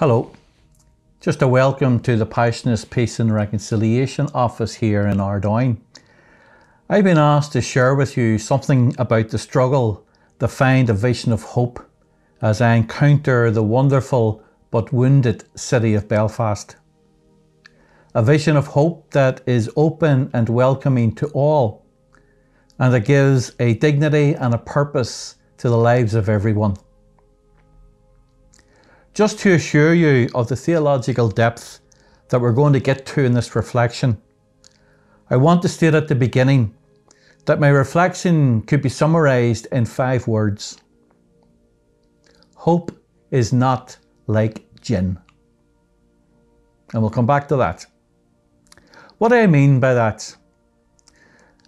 Hello, just a welcome to the Passionist Peace and Reconciliation office here in Ardoyne. I've been asked to share with you something about the struggle to find a vision of hope as I encounter the wonderful but wounded city of Belfast. A vision of hope that is open and welcoming to all, and that gives a dignity and a purpose to the lives of everyone. Just to assure you of the theological depth that we're going to get to in this reflection, I want to state at the beginning that my reflection could be summarised in 5 words. Hope is not like gin. And we'll come back to that. What do I mean by that?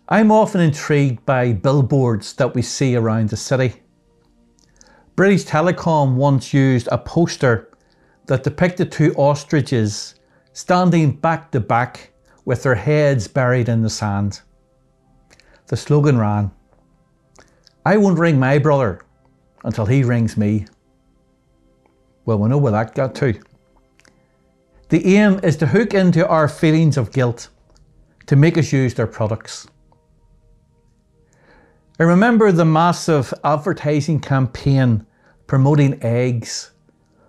I'm often intrigued by billboards that we see around the city. British Telecom once used a poster that depicted 2 ostriches standing back to back with their heads buried in the sand. The slogan ran, "I won't ring my brother until he rings me." Well, we know where that got to. The aim is to hook into our feelings of guilt, to make us use their products. I remember the massive advertising campaign promoting eggs,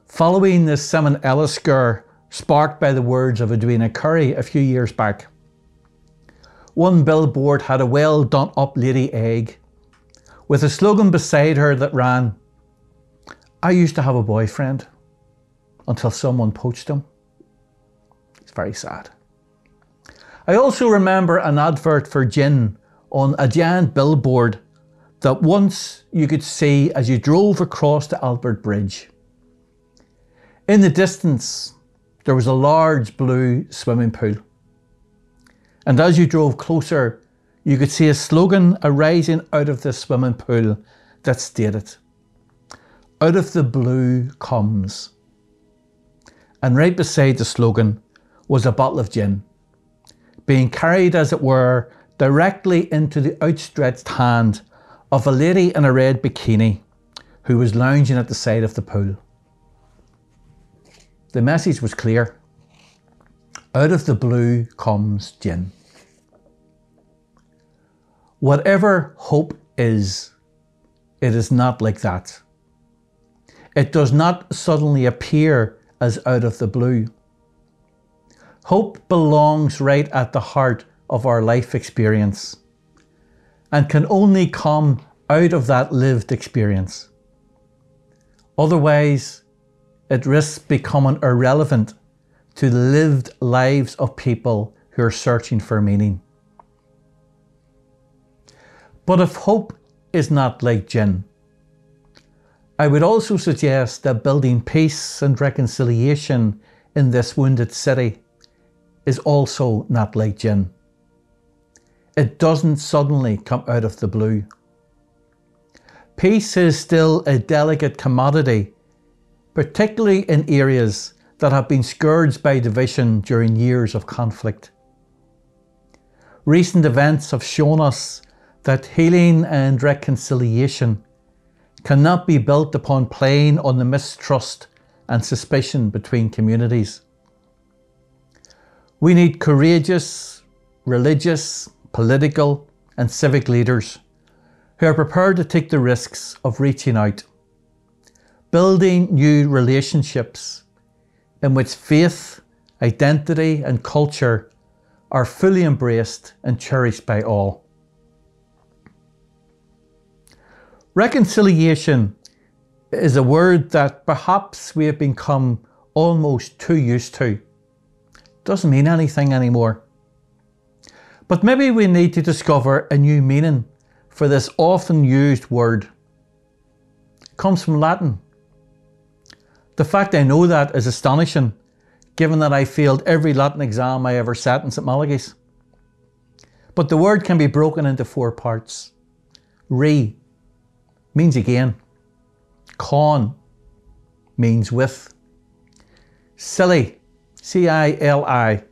following the Simon Ellis scare sparked by the words of Edwina Curry a few years back. One billboard had a well done up lady egg, with a slogan beside her that ran, "I used to have a boyfriend until someone poached him." It's very sad. I also remember an advert for gin on a giant billboard that once you could see as you drove across the Albert Bridge. In the distance, there was a large blue swimming pool. And as you drove closer, you could see a slogan arising out of the swimming pool that stated, "Out of the blue comes." And right beside the slogan was a bottle of gin, being carried, as it were, directly into the outstretched hand of a lady in a red bikini who was lounging at the side of the pool. The message was clear. Out of the blue comes gin. Whatever hope is, it is not like that. It does not suddenly appear as out of the blue. Hope belongs right at the heart of our life experience and can only come out of that lived experience. Otherwise, it risks becoming irrelevant to the lived lives of people who are searching for meaning. But if hope is not like gin, I would also suggest that building peace and reconciliation in this wounded city is also not like gin. It doesn't suddenly come out of the blue. Peace is still a delicate commodity, particularly in areas that have been scourged by division during years of conflict. Recent events have shown us that healing and reconciliation cannot be built upon playing on the mistrust and suspicion between communities. We need courageous, religious, political and civic leaders who are prepared to take the risks of reaching out, building new relationships in which faith, identity and culture are fully embraced and cherished by all. Reconciliation is a word that perhaps we have become almost too used to. Doesn't mean anything anymore. But maybe we need to discover a new meaning for this often used word. It comes from Latin. The fact I know that is astonishing, given that I failed every Latin exam I ever sat in St Malachy's. But the word can be broken into 4 parts. Re means again. Con means with. Cili, C-I-L-I,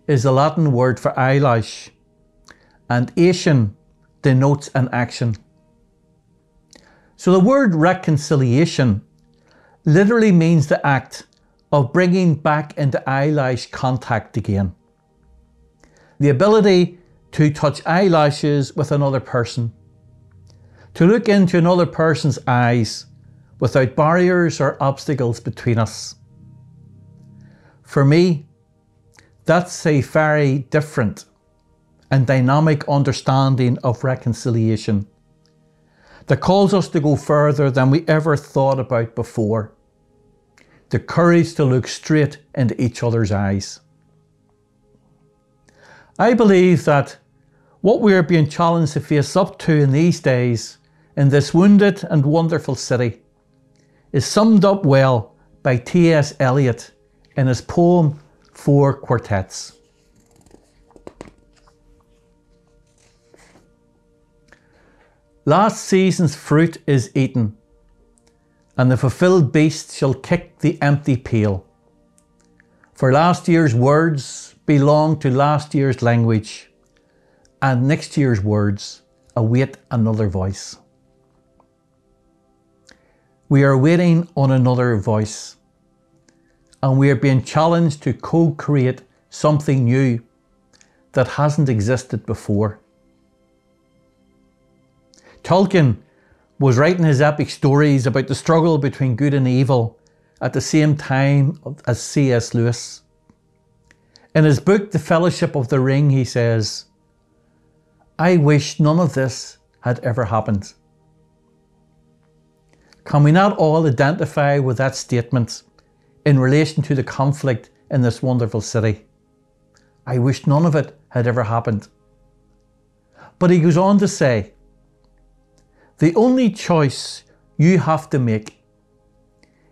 is the Latin word for eyelash, and ation denotes an action. So the word reconciliation literally means the act of bringing back into eyelash contact again. The ability to touch eyelashes with another person, to look into another person's eyes without barriers or obstacles between us. For me, that's a very different and dynamic understanding of reconciliation that calls us to go further than we ever thought about before. The courage to look straight into each other's eyes. I believe that what we are being challenged to face up to in these days in this wounded and wonderful city is summed up well by T.S. Eliot in his poem Four Quartets. Last season's fruit is eaten, and the fulfilled beast shall kick the empty pail. For last year's words belong to last year's language, and next year's words await another voice. We are waiting on another voice, and we are being challenged to co-create something new that hasn't existed before. Tolkien was writing his epic stories about the struggle between good and evil at the same time as C.S. Lewis. In his book, The Fellowship of the Ring, he says, "I wish none of this had ever happened." Can we not all identify with that statement in relation to the conflict in this wonderful city? I wish none of it had ever happened. But he goes on to say, the only choice you have to make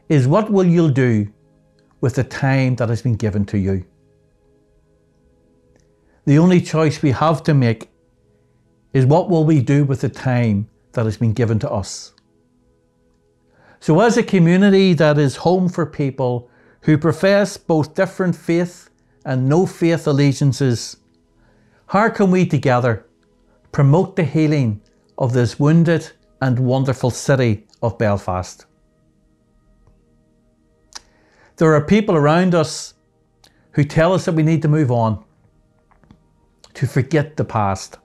is what will you do with the time that has been given to you. The only choice we have to make is what will we do with the time that has been given to us. So as a community that is home for people who profess both different faith and no faith allegiances, how can we together promote the healing of this wounded and wonderful city of Belfast? There are people around us who tell us that we need to move on, to forget the past,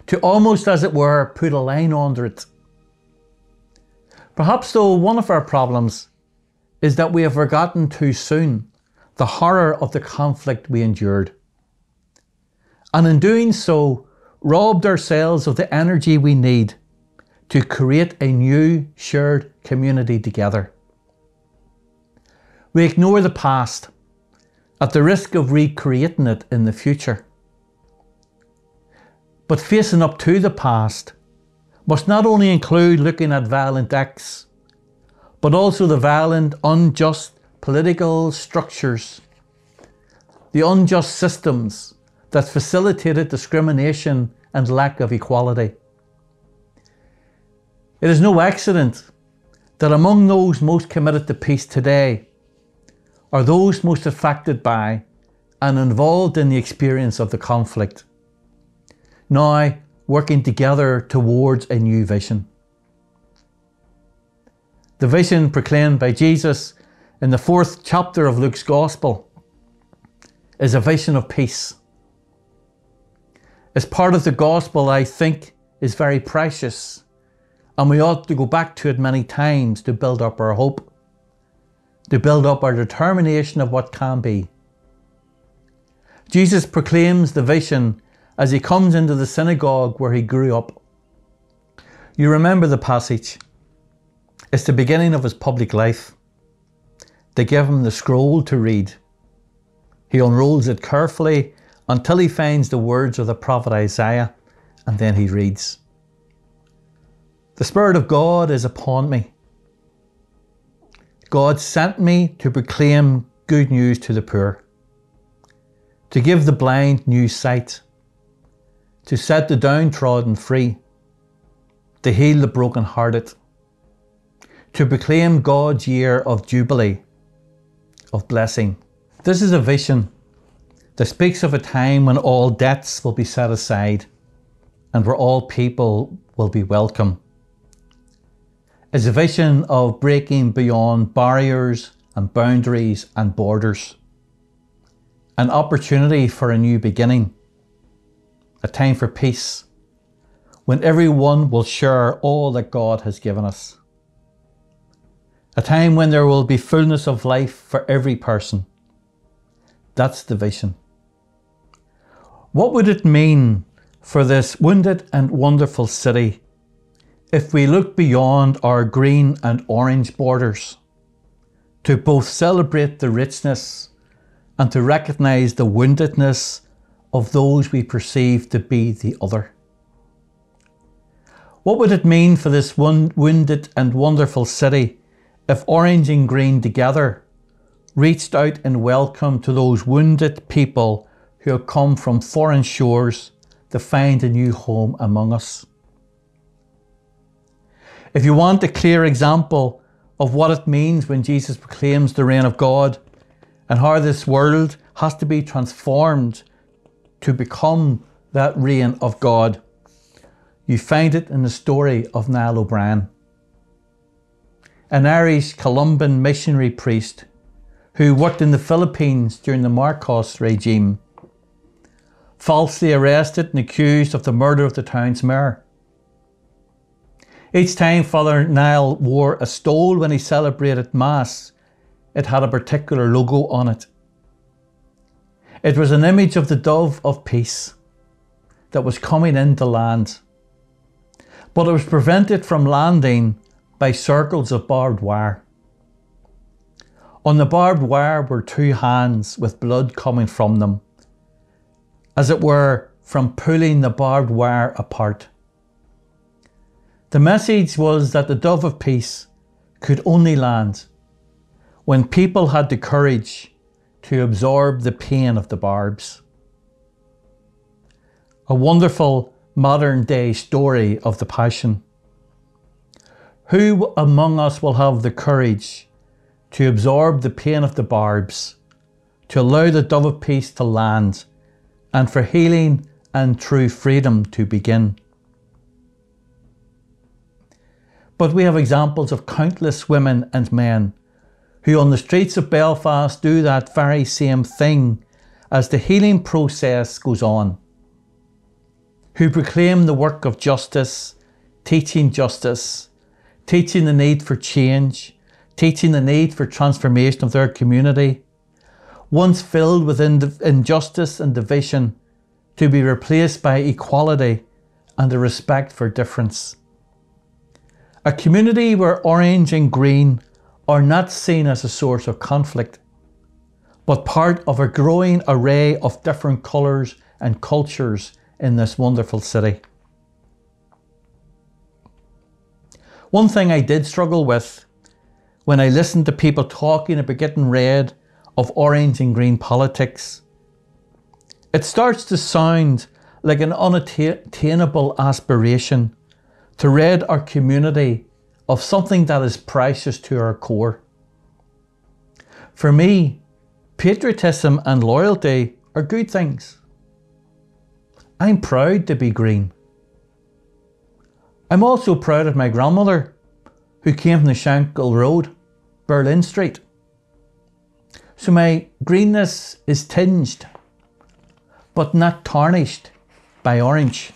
to almost, as it were, put a line under it. Perhaps though one of our problems is that we have forgotten too soon the horror of the conflict we endured, and in doing so robbed ourselves of the energy we need to create a new shared community together. We ignore the past at the risk of recreating it in the future. But facing up to the past must not only include looking at violent acts, but also the violent, unjust political structures, the unjust systems that facilitated discrimination and lack of equality. It is no accident that among those most committed to peace today are those most affected by and involved in the experience of the conflict, now working together towards a new vision. The vision proclaimed by Jesus in the 4th chapter of Luke's Gospel is a vision of peace. As part of the Gospel, I think, is very precious, and we ought to go back to it many times to build up our hope, to build up our determination of what can be. Jesus proclaims the vision as he comes into the synagogue where he grew up. You remember the passage. It's the beginning of his public life. They give him the scroll to read. He unrolls it carefully until he finds the words of the prophet Isaiah, and then he reads, "The Spirit of God is upon me. God sent me to proclaim good news to the poor, to give the blind new sight, to set the downtrodden free, to heal the brokenhearted, to proclaim God's year of jubilee, of blessing." This is a vision that speaks of a time when all debts will be set aside and where all people will be welcome. It's a vision of breaking beyond barriers and boundaries and borders. An opportunity for a new beginning. A time for peace, when everyone will share all that God has given us. A time when there will be fullness of life for every person. That's the vision. What would it mean for this wounded and wonderful city if we look beyond our green and orange borders to both celebrate the richness and to recognise the woundedness of those we perceive to be the other? What would it mean for this wounded and wonderful city if orange and green together reached out in welcome to those wounded people who have come from foreign shores to find a new home among us? If you want a clear example of what it means when Jesus proclaims the reign of God and how this world has to be transformed to become that reign of God, you find it in the story of Niall O'Brien, an Irish Columban missionary priest who worked in the Philippines during the Marcos regime, falsely arrested and accused of the murder of the town's mayor. Each time Father Niall wore a stole when he celebrated Mass, it had a particular logo on it. It was an image of the dove of peace that was coming into land, but it was prevented from landing by circles of barbed wire. On the barbed wire were two hands with blood coming from them, as it were from pulling the barbed wire apart. The message was that the dove of peace could only land when people had the courage to absorb the pain of the barbs. A wonderful modern day story of the Passion. Who among us will have the courage to absorb the pain of the barbs, to allow the dove of peace to land, and for healing and true freedom to begin? But we have examples of countless women and men who on the streets of Belfast do that very same thing as the healing process goes on, who proclaim the work of justice, teaching the need for change, teaching the need for transformation of their community, once filled with injustice and division, to be replaced by equality and a respect for difference. A community where orange and green are not seen as a source of conflict, but part of a growing array of different colours and cultures in this wonderful city. One thing I did struggle with when I listened to people talking about getting rid of orange and green politics, it starts to sound like an unattainable aspiration to rid our community of something that is precious to our core. For me, patriotism and loyalty are good things. I'm proud to be green. I'm also proud of my grandmother, who came from the Shankill Road, Berlin Street. So my greenness is tinged, but not tarnished by orange.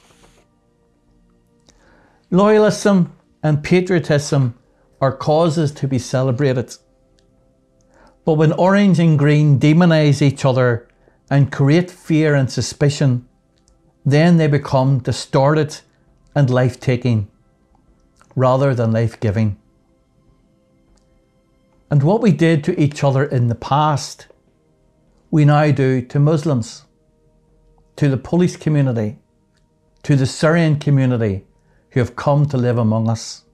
Loyalism and patriotism are causes to be celebrated. But when orange and green demonise each other and create fear and suspicion, then they become distorted and life-taking rather than life-giving. And what we did to each other in the past, we now do to Muslims, to the Polish community, to the Syrian community who have come to live among us.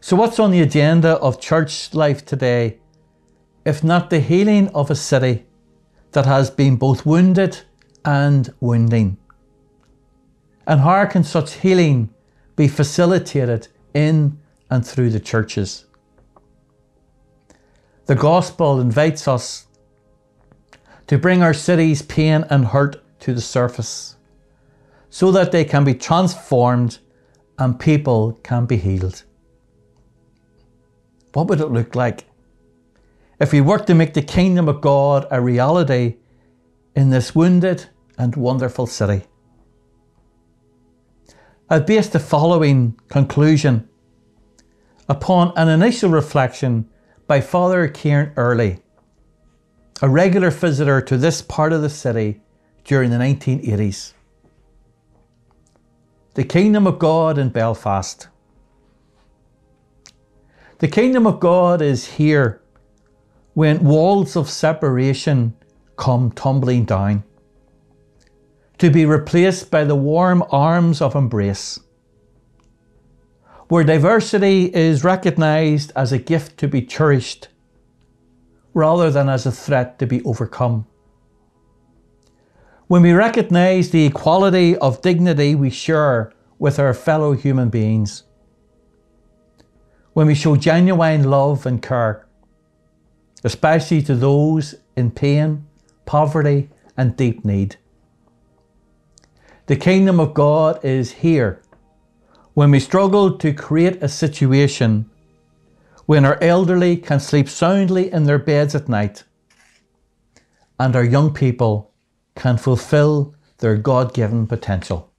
So what's on the agenda of church life today, if not the healing of a city that has been both wounded and wounding? And how can such healing be facilitated in and through the churches? The gospel invites us to bring our city's pain and hurt to the surface so that they can be transformed and people can be healed. What would it look like if we work to make the kingdom of God a reality in this wounded and wonderful city? I based the following conclusion upon an initial reflection by Father Kieran Early, a regular visitor to this part of the city during the 1980s. The kingdom of God in Belfast. The kingdom of God is here when walls of separation come tumbling down, to be replaced by the warm arms of embrace, where diversity is recognised as a gift to be cherished rather than as a threat to be overcome. When we recognise the equality of dignity we share with our fellow human beings. When we show genuine love and care, especially to those in pain, poverty and deep need. The kingdom of God is here when we struggle to create a situation when our elderly can sleep soundly in their beds at night and our young people can fulfill their God-given potential.